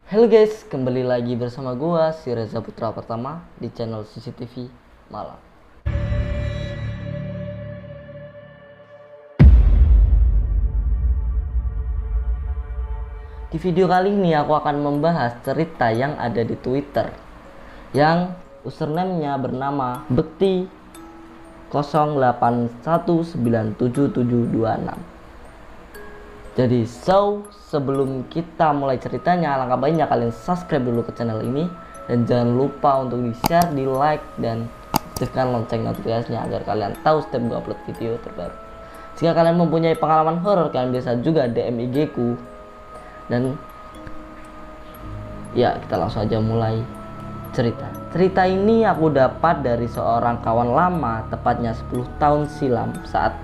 Halo guys, kembali lagi bersama gua si Reza Putra Pertama di channel CCTV Malam. Di video kali ini aku akan membahas cerita yang ada di Twitter yang username-nya bernama Bekti 08197726. Jadi sebelum kita mulai ceritanya, alangkah baiknya kalian subscribe dulu ke channel ini dan jangan lupa untuk di share, di like, dan aktifkan lonceng notifikasinya agar kalian tahu setiap gue upload video terbaru. Jika kalian mempunyai pengalaman horor, kalian bisa juga DM IG ku. Dan ya, kita langsung aja mulai cerita. Cerita ini aku dapat dari seorang kawan lama, tepatnya 10 tahun silam saat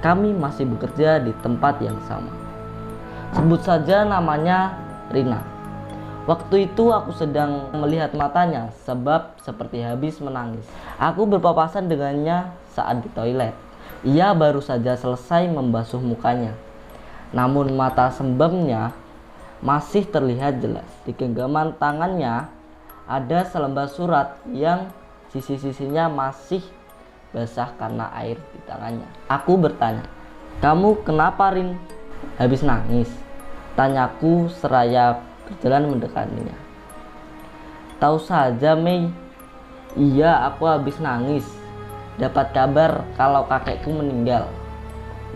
kami masih bekerja di tempat yang sama. Sebut saja namanya Rina. Waktu itu aku sedang melihat matanya sebab seperti habis menangis. Aku berpapasan dengannya saat di toilet. Ia baru saja selesai membasuh mukanya. Namun mata sembamnya masih terlihat jelas. Di genggaman tangannya ada selembar surat yang sisi-sisinya masih basah karena air di tangannya. Aku bertanya, "Kamu kenapa, Rin? Habis nangis?" Tanyaku seraya berjalan mendekatinya. "Tahu saja, Mei. Iya, aku habis nangis. Dapat kabar kalau kakekku meninggal,"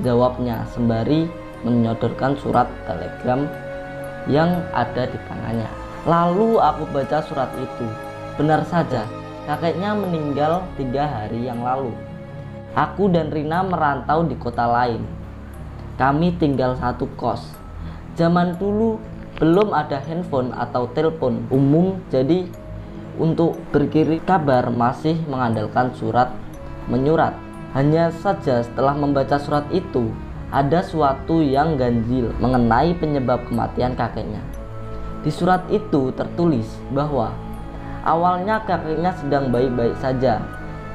jawabnya sembari menyodorkan surat telegram yang ada di tangannya. Lalu aku baca surat itu. Benar saja, kakeknya meninggal 3 hari yang lalu. Aku dan Rina merantau di kota lain. Kami tinggal satu kos. Zaman dulu belum ada handphone atau telepon umum, jadi untuk berkirim kabar masih mengandalkan surat menyurat. Hanya saja setelah membaca surat itu, ada suatu yang ganjil mengenai penyebab kematian kakeknya. Di surat itu tertulis bahwa awalnya kakeknya sedang baik-baik saja,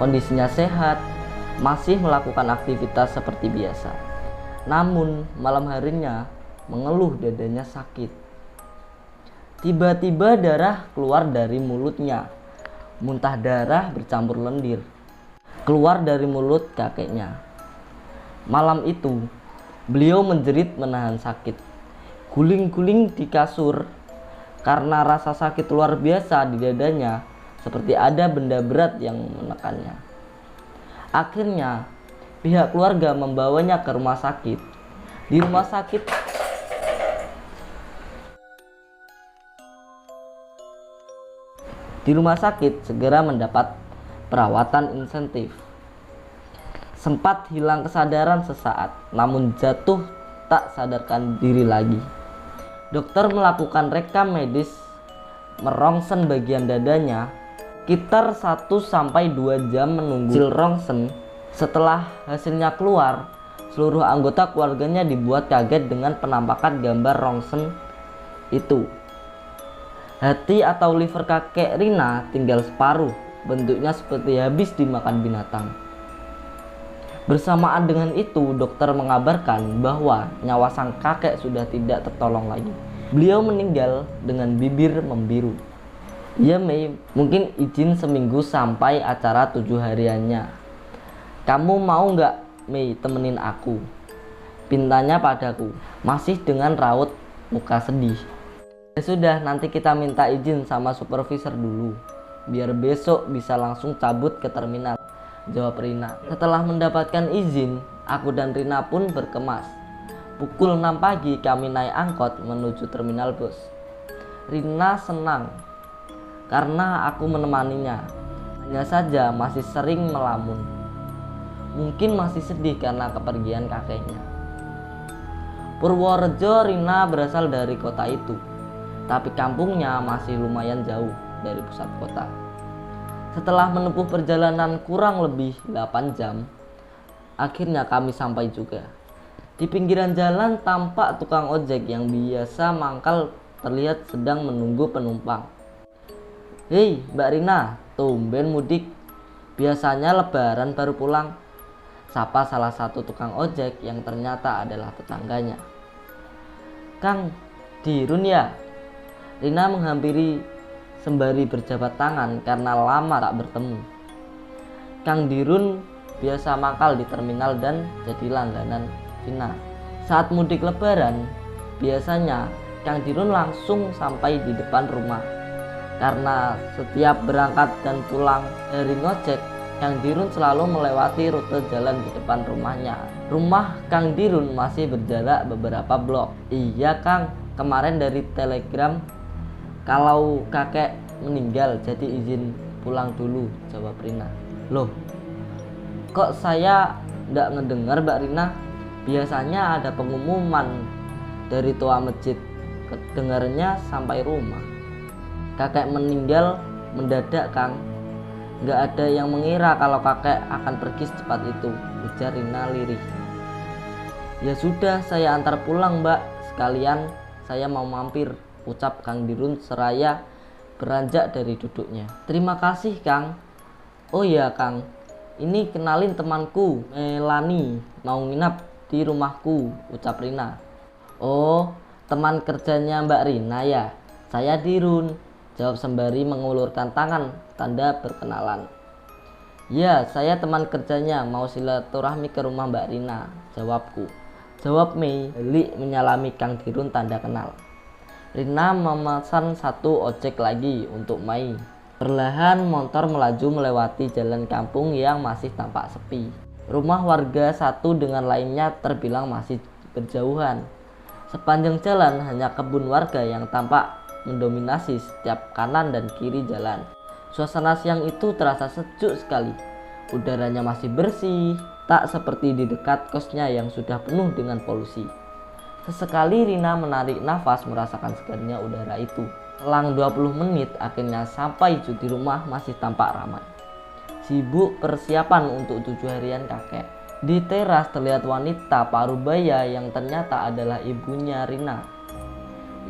kondisinya sehat, masih melakukan aktivitas seperti biasa. Namun malam harinya mengeluh dadanya sakit. Tiba-tiba darah keluar dari mulutnya. Muntah darah bercampur lendir keluar dari mulut kakeknya. Malam itu beliau menjerit menahan sakit, guling-guling di kasur karena rasa sakit luar biasa di dadanya, seperti ada benda berat yang menekannya. Akhirnya pihak keluarga membawanya ke rumah sakit. Di rumah sakit segera mendapat perawatan intensif. Sempat hilang kesadaran sesaat, namun jatuh tak sadarkan diri lagi. Dokter melakukan rekam medis merongsen bagian dadanya. Sekitar 1-2 jam menunggu hasil rongsen. Setelah hasilnya keluar, seluruh anggota keluarganya dibuat kaget dengan penampakan gambar rongsen itu. Hati atau liver kakek Rina tinggal separuh, bentuknya seperti habis dimakan binatang. Bersamaan dengan itu, dokter mengabarkan bahwa nyawa sang kakek sudah tidak tertolong lagi. Beliau meninggal dengan bibir membiru. "Ya Mei, mungkin izin seminggu sampai acara 7 hariannya. Kamu mau nggak, Mei, temenin aku?" pintanya padaku, masih dengan raut muka sedih. "Ya sudah, nanti kita minta izin sama supervisor dulu, biar besok bisa langsung cabut ke terminal," jawab Rina. Setelah mendapatkan izin, aku dan Rina pun berkemas. Pukul 6 pagi kami naik angkot menuju terminal bus. Rina senang karena aku menemaninya. Hanya saja masih sering melamun. Mungkin masih sedih karena kepergian kakeknya. Purworejo, Rina berasal dari kota itu, tapi kampungnya masih lumayan jauh dari pusat kota. Setelah menempuh perjalanan kurang lebih 8 jam, akhirnya kami sampai juga. Di pinggiran jalan tampak tukang ojek yang biasa mangkal terlihat sedang menunggu penumpang. "Hei Mbak Rina, tumben mudik. Biasanya lebaran baru pulang," sapa salah satu tukang ojek yang ternyata adalah tetangganya. "Kang Dirun ya?" Rina menghampiri sembari berjabat tangan karena lama tak bertemu. Kang Dirun biasa mangkal di terminal dan jadi langganan Rina. Saat mudik lebaran, biasanya Kang Dirun langsung sampai di depan rumah. Karena setiap berangkat dan pulang dari ngojek, Kang Dirun selalu melewati rute jalan di depan rumahnya. Rumah Kang Dirun masih berjarak beberapa blok. Iya Kang, kemarin dari telegram kalau kakek meninggal jadi izin pulang dulu, jawab Rina. Loh, kok saya nggak ngedengar Mbak Rina? Biasanya ada pengumuman dari tua masjid, kedengarannya sampai rumah. Kakek meninggal mendadak Kang, nggak ada yang mengira kalau kakek akan pergi secepat itu, ujar Rina lirih. Ya sudah, saya antar pulang Mbak, sekalian saya mau mampir, ucap Kang Dirun seraya beranjak dari duduknya. Terima kasih Kang. Oh ya Kang, ini kenalin temanku Melani, mau nginap di rumahku, ucap Rina. Oh, teman kerjanya Mbak Rina ya? Saya Dirun, jawab sembari mengulurkan tangan tanda perkenalan. Ya, saya teman kerjanya, mau silaturahmi ke rumah Mbak Rina, jawabku. Jawab Mei, Li menyalami Kang Dirun tanda kenal. Rina memesan satu ojek lagi untuk Mei. Perlahan motor melaju melewati jalan kampung yang masih tampak sepi. Rumah warga satu dengan lainnya terbilang masih berjauhan. Sepanjang jalan hanya kebun warga yang tampak mendominasi setiap kanan dan kiri jalan. Suasana siang itu terasa sejuk sekali. Udaranya masih bersih, tak seperti di dekat kosnya yang sudah penuh dengan polusi. Sesekali Rina menarik nafas merasakan segarnya udara itu. Selang 20 menit akhirnya sampai di rumah masih tampak ramai. Sibuk persiapan untuk 7 harian kakek. Di teras terlihat wanita parubaya yang ternyata adalah ibunya Rina.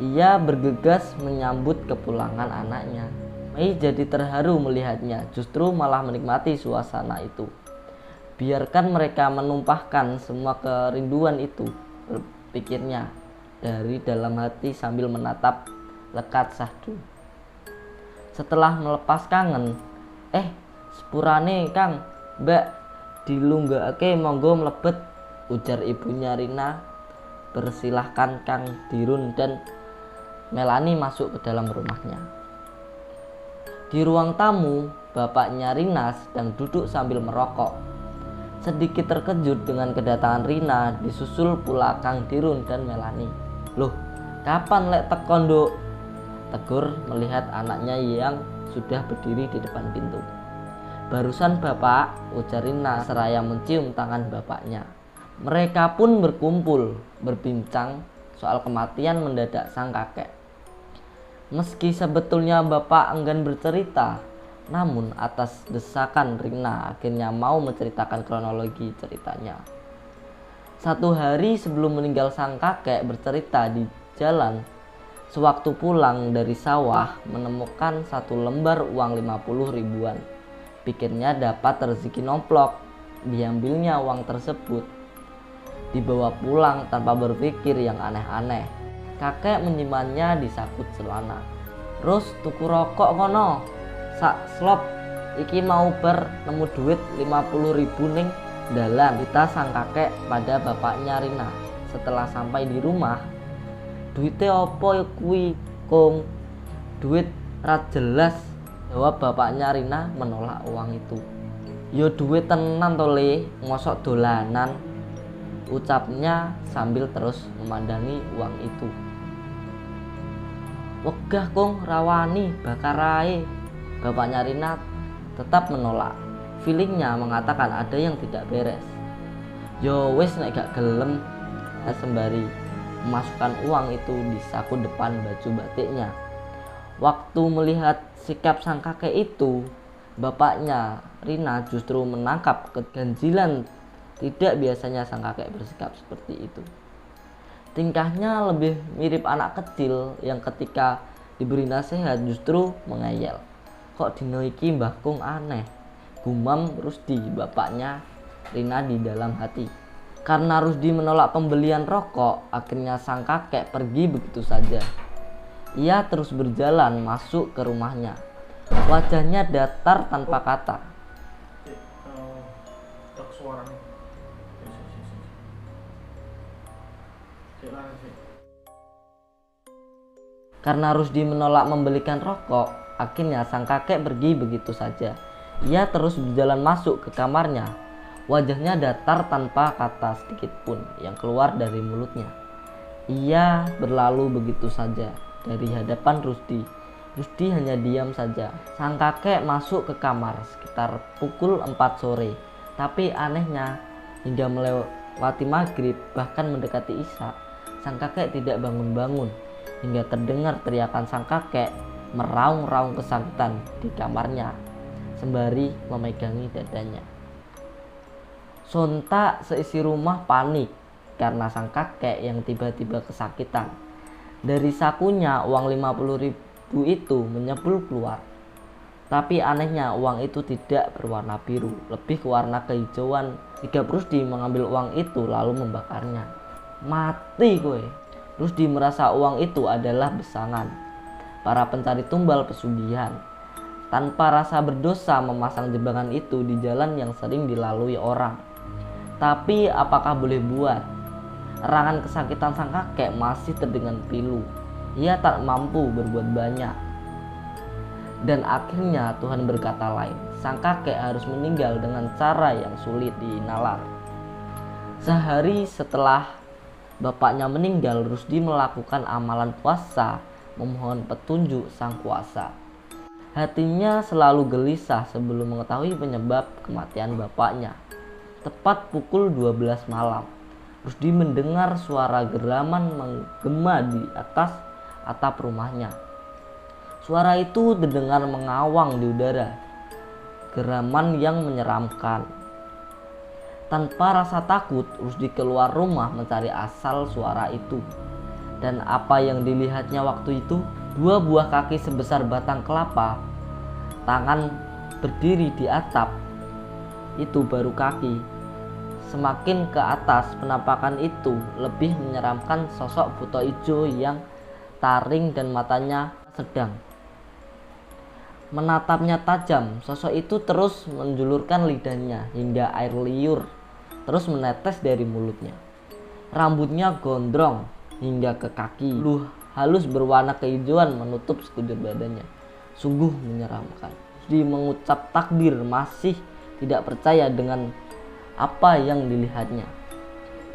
Ia bergegas menyambut kepulangan anaknya. Mei jadi terharu melihatnya, justru malah menikmati suasana itu. Biarkan mereka menumpahkan semua kerinduan itu, pikirnya dari dalam hati sambil menatap lekat sahdu. Setelah melepas kangen, sepurane Kang, Mbak dilunggake monggo mlebet, ujar ibunya Rina. Persilahkan Kang Dirun dan Melani masuk ke dalam rumahnya. Di ruang tamu, bapaknya Rina sedang duduk sambil merokok. Sedikit terkejut dengan kedatangan Rina, disusul pula Kang Dirun dan Melani. Loh, kapan lek tekon Nduk? Tegur melihat anaknya yang sudah berdiri di depan pintu. Barusan Bapak, ujar Rina seraya mencium tangan bapaknya. Mereka pun berkumpul, berbincang soal kematian mendadak sang kakek. Meski sebetulnya Bapak enggan bercerita, namun atas desakan Rina akhirnya mau menceritakan kronologi ceritanya. 1 hari sebelum meninggal sang kakek bercerita di jalan, sewaktu pulang dari sawah menemukan 1 lembar uang 50 ribuan. Pikirnya dapat rezeki nomplok, diambilnya uang tersebut, dibawa pulang tanpa berpikir yang aneh-aneh. Kakek menyimpannya di sakut celana. Terus tuku rokok kono, sak slop iki mau ber nemu duit 50 ribu ning dalan, kita sang kakek pada bapaknya Rina. Setelah sampai di rumah, duitnya opo kuwi kong? Duit rat jelas, jawab bapaknya Rina menolak uang itu. Yo duit tenan to Le, mosok dolanan, ucapnya sambil terus memandangi uang itu. Wegah kong rawani bakar ae, bapaknya Rina tetap menolak. Feelingnya mengatakan ada yang tidak beres. Yo wis nek gak gelem, sembari memasukkan uang itu di saku depan baju batiknya. Waktu melihat sikap sang kakek itu, bapaknya Rina justru menangkap keganjilan. Tidak biasanya sang kakek bersikap seperti itu. Tingkahnya lebih mirip anak kecil yang ketika diberi nasihat justru mengeyel. Kok dino iki Mbah Kung aneh, gumam Rusdi, bapaknya Rina di dalam hati. Karena Rusdi menolak pembelian rokok, akhirnya sang kakek pergi begitu saja. Ia terus berjalan masuk ke rumahnya. Wajahnya datar tanpa kata. Karena Rusdi menolak membelikan rokok, akhirnya sang kakek pergi begitu saja. Ia terus berjalan masuk ke kamarnya. Wajahnya datar tanpa kata sedikit pun yang keluar dari mulutnya. Ia berlalu begitu saja dari hadapan Rusdi. Rusdi hanya diam saja. Sang kakek masuk ke kamar sekitar pukul 4 sore. Tapi anehnya, hingga melewati maghrib bahkan mendekati isya, sang kakek tidak bangun-bangun. Hingga terdengar teriakan sang kakek meraung-raung kesakitan di kamarnya sembari memegangi dadanya. Sontak seisi rumah panik karena sang kakek yang tiba-tiba kesakitan. Dari sakunya uang 50.000 itu menyembul keluar. Tapi anehnya uang itu tidak berwarna biru, lebih ke warna kehijauan. Jika Rusdi mengambil uang itu lalu membakarnya. Mati kowe. Rusdi merasa uang itu adalah besangan para pencari tumbal pesugihan. Tanpa rasa berdosa memasang jebakan itu di jalan yang sering dilalui orang. Tapi apakah boleh buat? Erangan kesakitan sang kakek masih terdengar pilu. Ia tak mampu berbuat banyak. Dan akhirnya Tuhan berkata lain. Sang kakek harus meninggal dengan cara yang sulit dinalar. Sehari setelah bapaknya meninggal, Rusdi melakukan amalan puasa, memohon petunjuk sang kuasa. Hatinya selalu gelisah sebelum mengetahui penyebab kematian bapaknya. Tepat pukul 12 malam, Rusdi mendengar suara geraman menggema di atas atap rumahnya. Suara itu terdengar mengawang di udara, geraman yang menyeramkan. Tanpa rasa takut, Rusdi keluar rumah mencari asal suara itu. Dan apa yang dilihatnya waktu itu? 2 buah kaki sebesar batang kelapa, tangan berdiri di atap. Itu baru kaki. Semakin ke atas penampakan itu lebih menyeramkan sosok buto ijo yang taring dan matanya sedang menatapnya tajam. Sosok itu terus menjulurkan lidahnya hingga air liur terus menetes dari mulutnya. Rambutnya gondrong hingga ke kaki. Bulu halus berwarna kehijauan menutup sekujur badannya. Sungguh menyeramkan. Rusdi mengucap takbir, masih tidak percaya dengan apa yang dilihatnya.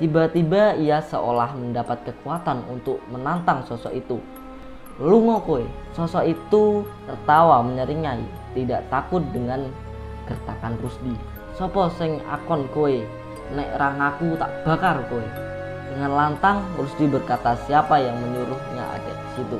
Tiba-tiba ia seolah mendapat kekuatan untuk menantang sosok itu. Lungo kowe. Sosok itu tertawa menyeringai, tidak takut dengan gertakan Rusdi. Sopo sing akon kowe, nek rangaku tak bakar kowe. Dengan lantang Rusdi berkata siapa yang menyuruhnya ada di situ.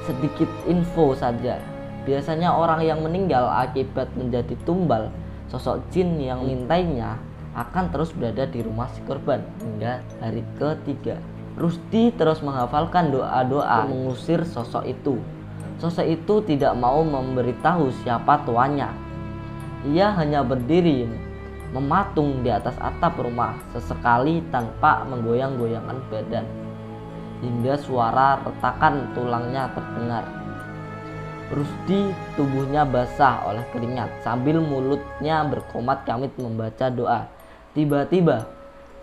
Sedikit info saja. Biasanya orang yang meninggal akibat menjadi tumbal sosok jin yang mengintainya akan terus berada di rumah si korban hingga hari ketiga. Rusdi terus menghafalkan doa-doa mengusir sosok itu. Sosok itu tidak mau memberitahu siapa tuannya. Ia hanya berdiri mematung di atas atap rumah sesekali tanpa menggoyang-goyangkan badan hingga suara retakan tulangnya terdengar. Rusdi tubuhnya basah oleh keringat sambil mulutnya berkomat-kamit membaca doa. Tiba-tiba,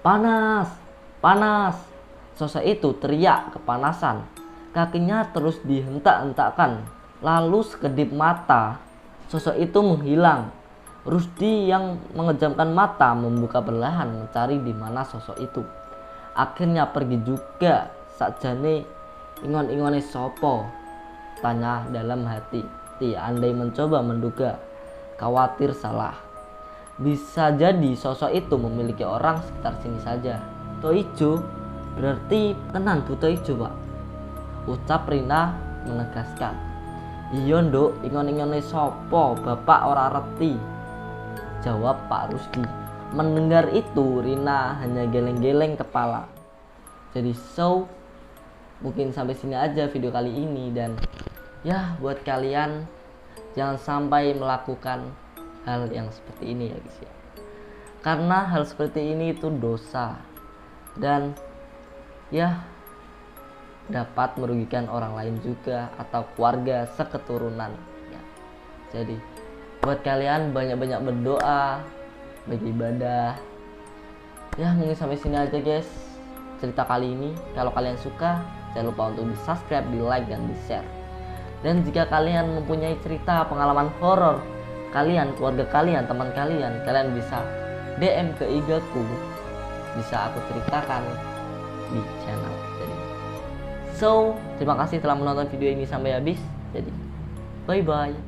panas, panas. Sosok itu teriak kepanasan. Kakinya terus dihentak-hentakkan. Lalu sekedip mata, sosok itu menghilang. Rusdi yang mengejamkan mata membuka perlahan mencari di mana sosok itu. Akhirnya pergi juga. Sakjane ingon-ingone sopo, tanya dalam hati. Andai mencoba menduga, khawatir salah. Bisa jadi sosok itu memiliki orang sekitar sini saja. Buto ijo berarti tenan buto ijo, Pak, ucap Rina menegaskan. Iya nduk, ingon-ingone sopo, bapak ora reti, jawab Pak Rusdi. Mendengar itu Rina hanya geleng-geleng kepala. Jadi mungkin sampai sini aja video kali ini, dan ya buat kalian jangan sampai melakukan hal yang seperti ini ya guys ya. Karena hal seperti ini itu dosa, dan ya dapat merugikan orang lain juga atau keluarga seketurunan ya. Jadi buat kalian banyak-banyak berdoa, beribadah ya. Mungkin sampai sini aja guys cerita kali ini. Kalau kalian suka, jangan lupa untuk di subscribe, di like, dan di share. Dan jika kalian mempunyai cerita pengalaman horor kalian, keluarga kalian, teman kalian, kalian bisa DM ke IG ku, bisa aku ceritakan di channel. Jadi terima kasih telah menonton video ini sampai habis. Jadi bye bye.